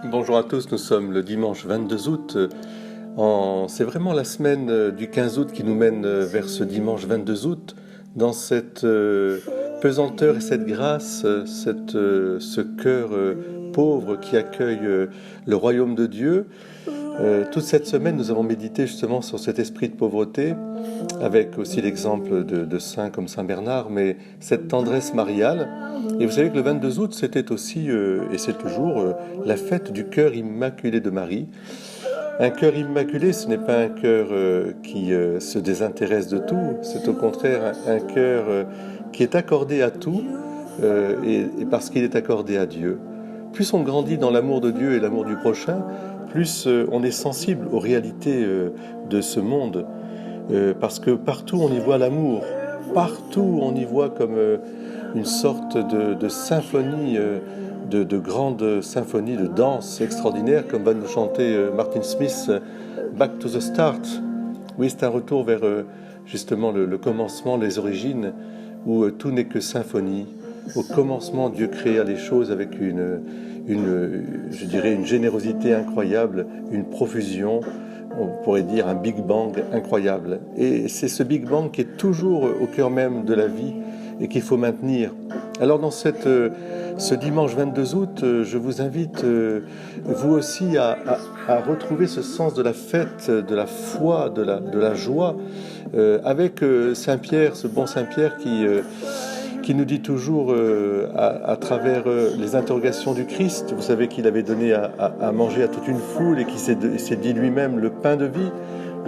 Bonjour à tous, nous sommes le dimanche 22 août. C'est vraiment la semaine du 15 août qui nous mène vers ce dimanche 22 août, dans cette pesanteur et cette grâce, ce cœur pauvre qui accueille le royaume de Dieu. Toute cette semaine, nous avons médité justement sur cet esprit de pauvreté, avec aussi l'exemple de saints comme Saint Bernard, mais cette tendresse mariale. Et vous savez que le 22 août, c'était aussi, et c'est toujours, la fête du cœur immaculé de Marie. Un cœur immaculé, ce n'est pas un cœur qui se désintéresse de tout, c'est au contraire un cœur qui est accordé à tout, et parce qu'il est accordé à Dieu. Plus on grandit dans l'amour de Dieu et l'amour du prochain, plus on est sensible aux réalités de ce monde, parce que partout on y voit l'amour, partout on y voit comme une sorte de symphonie, de grande symphonie, de danse extraordinaire, comme va nous chanter Martin Smith, Back to the Start. Oui, c'est un retour vers justement le commencement, les origines, où tout n'est que symphonie. Au commencement, Dieu créa les choses avec je dirais, une générosité incroyable, une profusion, on pourrait dire un Big Bang incroyable. Et c'est ce Big Bang qui est toujours au cœur même de la vie et qu'il faut maintenir. Alors dans ce dimanche 22 août, je vous invite, vous aussi, à retrouver ce sens de la fête, de la foi, de la joie, avec Saint Pierre, ce bon Saint Pierre qui nous dit toujours, à travers les interrogations du Christ, vous savez qu'il avait donné à manger à toute une foule et qu'il s'est dit lui-même le pain de vie.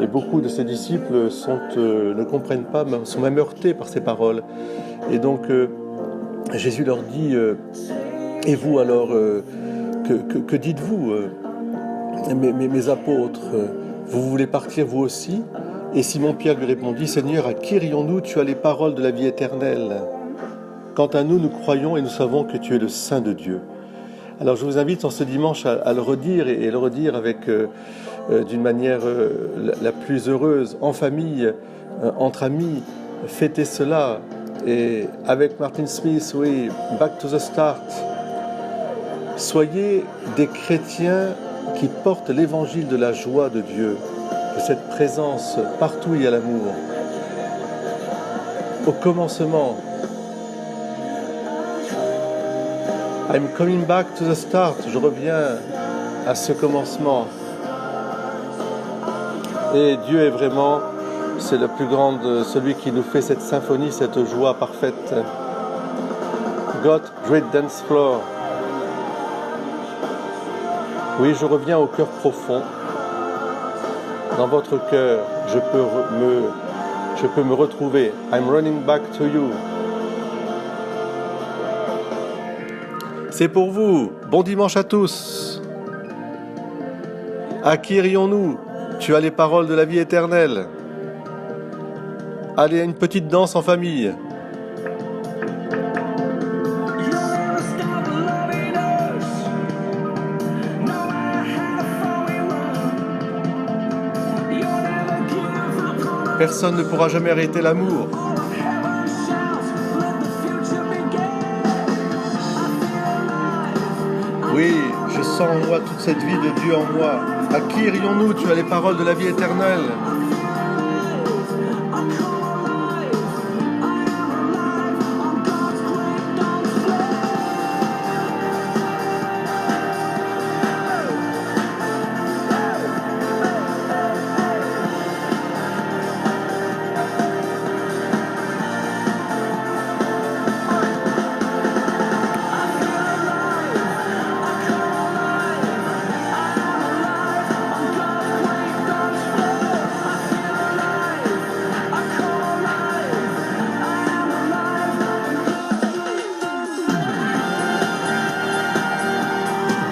Et beaucoup de ses disciples ne comprennent pas, sont même heurtés par ces paroles. Et donc Jésus leur dit, et vous alors, que dites-vous, mes apôtres, vous voulez partir vous aussi? Et Simon-Pierre lui répondit, Seigneur, à qui irions-nous? Tu as les paroles de la vie éternelle. Quant à nous, nous croyons et nous savons que tu es le Saint de Dieu. Alors je vous invite en ce dimanche à le redire et le redire avec d'une manière la plus heureuse, en famille, entre amis, fêtez cela. Et avec Martin Smith, oui, Back to the Start. Soyez des chrétiens qui portent l'évangile de la joie de Dieu, de cette présence partout où il y a l'amour. Au commencement, I'm coming back to the start. Je reviens à ce commencement. Et Dieu est vraiment, c'est le plus grand, celui qui nous fait cette symphonie, cette joie parfaite. God, great dance floor. Oui, je reviens au cœur profond. Dans votre cœur, je peux me retrouver. I'm running back to you. C'est pour vous. Bon dimanche à tous. À qui irions-nous? Tu as les paroles de la vie éternelle. Allez à une petite danse en famille. Personne ne pourra jamais arrêter l'amour. Oui, je sens en moi toute cette vie de Dieu en moi. À qui irions-nous? Tu as les paroles de la vie éternelle.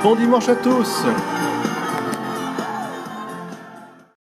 Bon dimanche à tous.